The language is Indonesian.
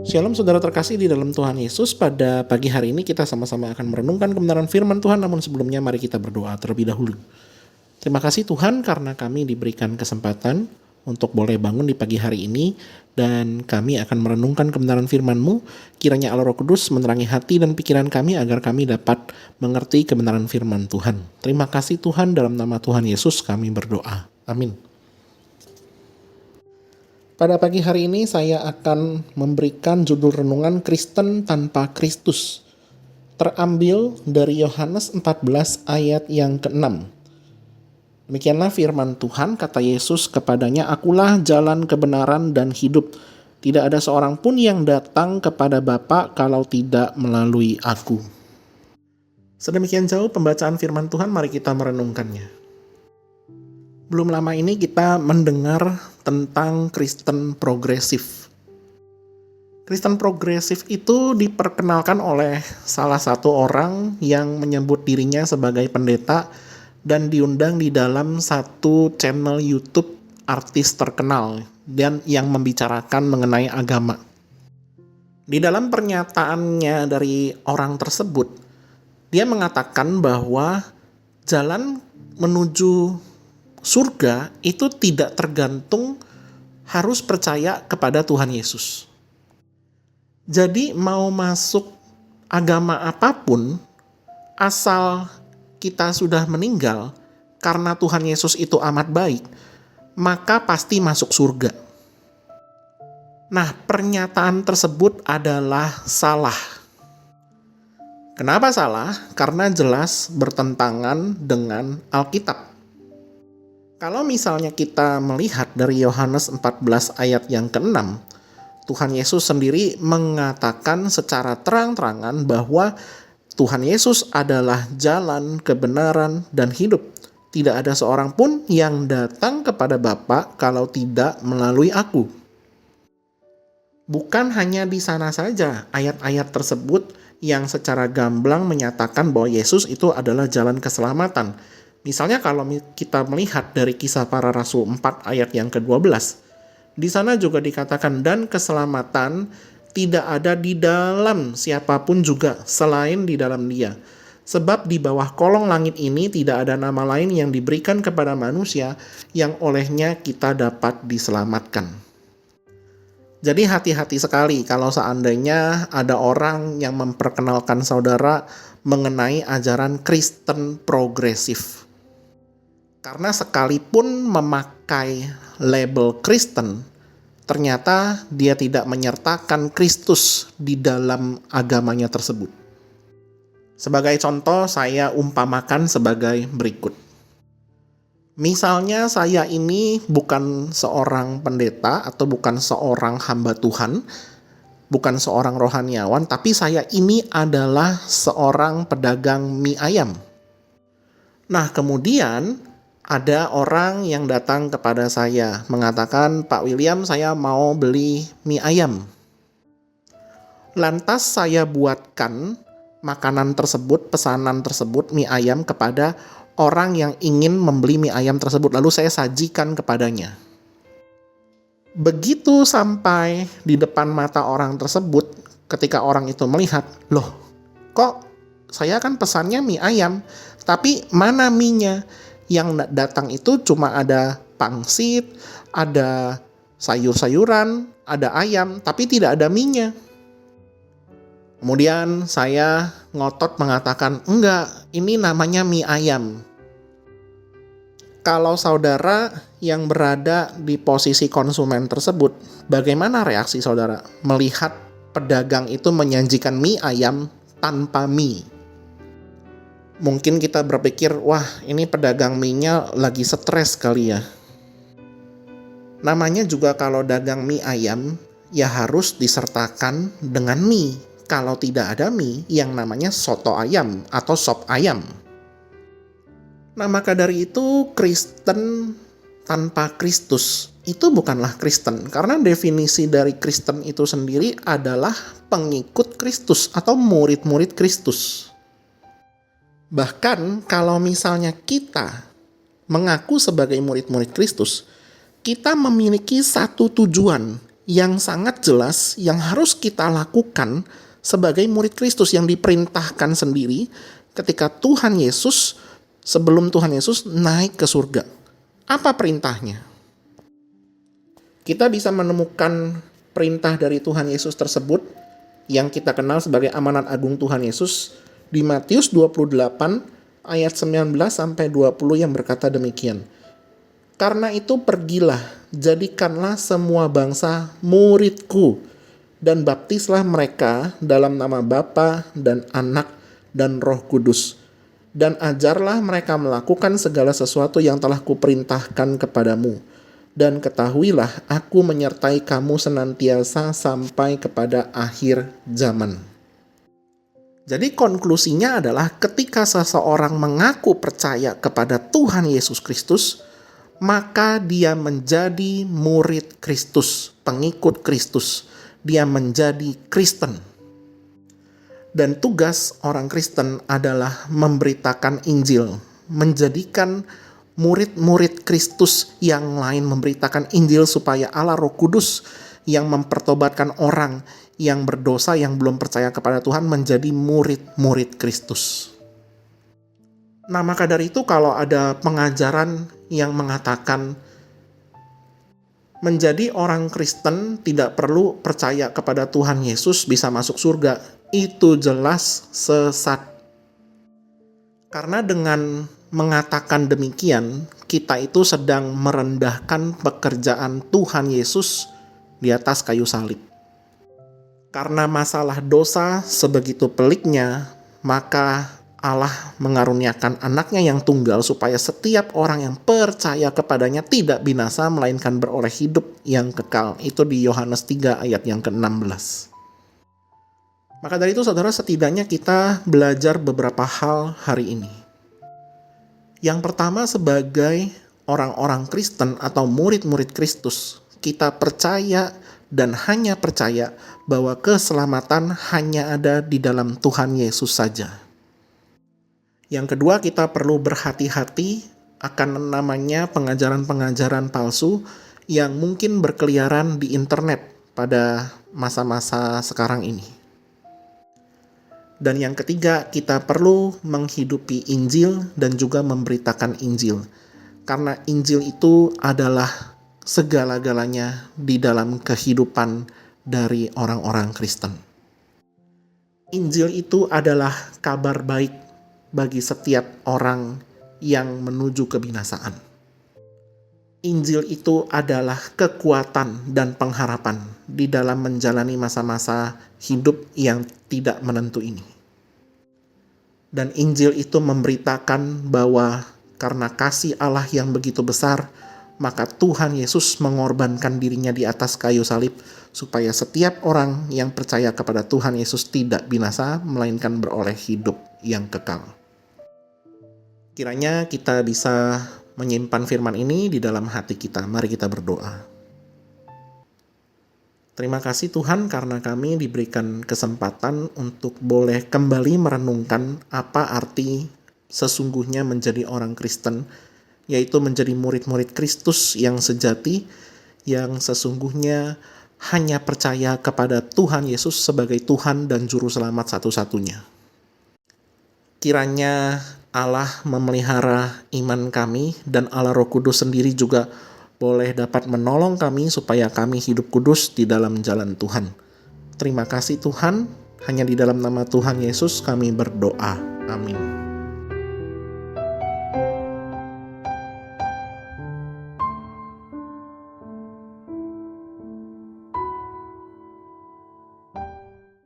Shalom saudara terkasih di dalam Tuhan Yesus. Pada pagi hari ini kita sama-sama akan merenungkan kebenaran firman Tuhan. Namun sebelumnya mari kita berdoa terlebih dahulu. Terima kasih Tuhan karena kami diberikan kesempatan untuk boleh bangun di pagi hari ini. Dan kami akan merenungkan kebenaran firman-Mu. Kiranya Allah Roh Kudus menerangi hati dan pikiran kami agar kami dapat mengerti kebenaran firman Tuhan. Terima kasih Tuhan, dalam nama Tuhan Yesus kami berdoa. Amin. Pada pagi hari ini saya akan memberikan judul renungan Kristen tanpa Kristus. Terambil dari Yohanes 14 ayat yang ke-6. Demikianlah firman Tuhan, kata Yesus kepadanya, "Akulah jalan, kebenaran, dan hidup. Tidak ada seorang pun yang datang kepada Bapa kalau tidak melalui aku." Sedemikian jauh pembacaan firman Tuhan, mari kita merenungkannya. Belum lama ini kita mendengar tentang Kristen progresif. Kristen progresif itu diperkenalkan oleh salah satu orang yang menyebut dirinya sebagai pendeta dan diundang di dalam satu channel YouTube artis terkenal dan yang membicarakan mengenai agama. Di dalam pernyataannya dari orang tersebut, dia mengatakan bahwa jalan menuju surga itu tidak tergantung harus percaya kepada Tuhan Yesus. Jadi mau masuk agama apapun, asal kita sudah meninggal karena Tuhan Yesus itu amat baik, maka pasti masuk surga. Nah, pernyataan tersebut adalah salah. Kenapa salah? Karena jelas bertentangan dengan Alkitab. Kalau misalnya kita melihat dari Yohanes 14 ayat yang ke-6, Tuhan Yesus sendiri mengatakan secara terang-terangan bahwa Tuhan Yesus adalah jalan, kebenaran, dan hidup. Tidak ada seorang pun yang datang kepada Bapa kalau tidak melalui aku. Bukan hanya di sana saja ayat-ayat tersebut yang secara gamblang menyatakan bahwa Yesus itu adalah jalan keselamatan. Misalnya kalau kita melihat dari Kisah Para Rasul 4 ayat yang ke-12, di sana juga dikatakan, "Dan keselamatan tidak ada di dalam siapapun juga selain di dalam Dia. Sebab di bawah kolong langit ini tidak ada nama lain yang diberikan kepada manusia yang olehnya kita dapat diselamatkan." Jadi hati-hati sekali kalau seandainya ada orang yang memperkenalkan saudara mengenai ajaran Kristen progresif. Karena sekalipun memakai label Kristen, ternyata dia tidak menyertakan Kristus di dalam agamanya tersebut. Sebagai contoh, saya umpamakan sebagai berikut. Misalnya saya ini bukan seorang pendeta atau bukan seorang hamba Tuhan, bukan seorang rohaniawan, tapi saya ini adalah seorang pedagang mie ayam. Nah, kemudian ada orang yang datang kepada saya mengatakan, "Pak William, saya mau beli mie ayam." Lantas saya buatkan makanan tersebut, pesanan tersebut, mie ayam kepada orang yang ingin membeli mie ayam tersebut. Lalu saya sajikan kepadanya. Begitu sampai di depan mata orang tersebut, ketika orang itu melihat, "Loh, kok saya kan pesannya mie ayam, tapi mana mie-nya?" Yang datang itu cuma ada pangsit, ada sayur-sayuran, ada ayam, tapi tidak ada mie-nya. Kemudian saya ngotot mengatakan, "Enggak, ini namanya mie ayam." Kalau saudara yang berada di posisi konsumen tersebut, bagaimana reaksi saudara melihat pedagang itu menyajikan mie ayam tanpa mie? Mungkin kita berpikir, wah ini pedagang mie-nya lagi stres kali ya. Namanya juga kalau dagang mie ayam, ya harus disertakan dengan mie. Kalau tidak ada mie, yang namanya soto ayam atau sop ayam. Nah, maka dari itu Kristen tanpa Kristus itu bukanlah Kristen. Karena definisi dari Kristen itu sendiri adalah pengikut Kristus atau murid-murid Kristus. Bahkan kalau misalnya kita mengaku sebagai murid-murid Kristus, kita memiliki satu tujuan, yang sangat jelas yang harus kita lakukan sebagai murid Kristus yang diperintahkan sendiri ketika sebelum Tuhan Yesus naik ke surga. Apa perintahnya? Kita bisa menemukan perintah dari Tuhan Yesus tersebut yang kita kenal sebagai amanat agung Tuhan Yesus di Matius 28 ayat 19 sampai 20 yang berkata demikian. Karena itu pergilah, jadikanlah semua bangsa muridku, dan baptislah mereka dalam nama Bapa dan Anak dan Roh Kudus. Dan ajarlah mereka melakukan segala sesuatu yang telah kuperintahkan kepadamu. Dan ketahuilah aku menyertai kamu senantiasa sampai kepada akhir zaman. Jadi konklusinya adalah ketika seseorang mengaku percaya kepada Tuhan Yesus Kristus, maka dia menjadi murid Kristus, pengikut Kristus. Dia menjadi Kristen. Dan tugas orang Kristen adalah memberitakan Injil, menjadikan murid-murid Kristus yang lain memberitakan Injil supaya Allah Roh Kudus yang mempertobatkan orang yang berdosa yang belum percaya kepada Tuhan menjadi murid-murid Kristus. Nah, maka dari itu kalau ada pengajaran yang mengatakan menjadi orang Kristen tidak perlu percaya kepada Tuhan Yesus bisa masuk surga, itu jelas sesat. Karena dengan mengatakan demikian, kita itu sedang merendahkan pekerjaan Tuhan Yesus di atas kayu salib. Karena masalah dosa sebegitu peliknya, maka Allah mengaruniakan anaknya yang tunggal supaya setiap orang yang percaya kepadanya tidak binasa melainkan beroleh hidup yang kekal. Itu di Yohanes 3 ayat yang ke-16. Maka dari itu saudara, setidaknya kita belajar beberapa hal hari ini. Yang pertama, sebagai orang-orang Kristen atau murid-murid Kristus, kita percaya dan hanya percaya bahwa keselamatan hanya ada di dalam Tuhan Yesus saja. Yang kedua, kita perlu berhati-hati akan namanya pengajaran-pengajaran palsu yang mungkin berkeliaran di internet pada masa-masa sekarang ini. Dan yang ketiga, kita perlu menghidupi Injil dan juga memberitakan Injil. Karena Injil itu adalah segala-galanya di dalam kehidupan dari orang-orang Kristen. Injil itu adalah kabar baik bagi setiap orang yang menuju kebinasaan. Injil itu adalah kekuatan dan pengharapan di dalam menjalani masa-masa hidup yang tidak menentu ini. Dan Injil itu memberitakan bahwa karena kasih Allah yang begitu besar, maka Tuhan Yesus mengorbankan dirinya di atas kayu salib supaya setiap orang yang percaya kepada Tuhan Yesus tidak binasa, melainkan beroleh hidup yang kekal. Kiranya kita bisa menyimpan firman ini di dalam hati kita. Mari kita berdoa. Terima kasih Tuhan karena kami diberikan kesempatan untuk boleh kembali merenungkan apa arti sesungguhnya menjadi orang Kristen, yaitu menjadi murid-murid Kristus yang sejati, yang sesungguhnya hanya percaya kepada Tuhan Yesus sebagai Tuhan dan Juru Selamat satu-satunya. Kiranya Allah memelihara iman kami dan Allah Roh Kudus sendiri juga boleh dapat menolong kami supaya kami hidup kudus di dalam jalan Tuhan. Terima kasih Tuhan, hanya di dalam nama Tuhan Yesus kami berdoa. Amin.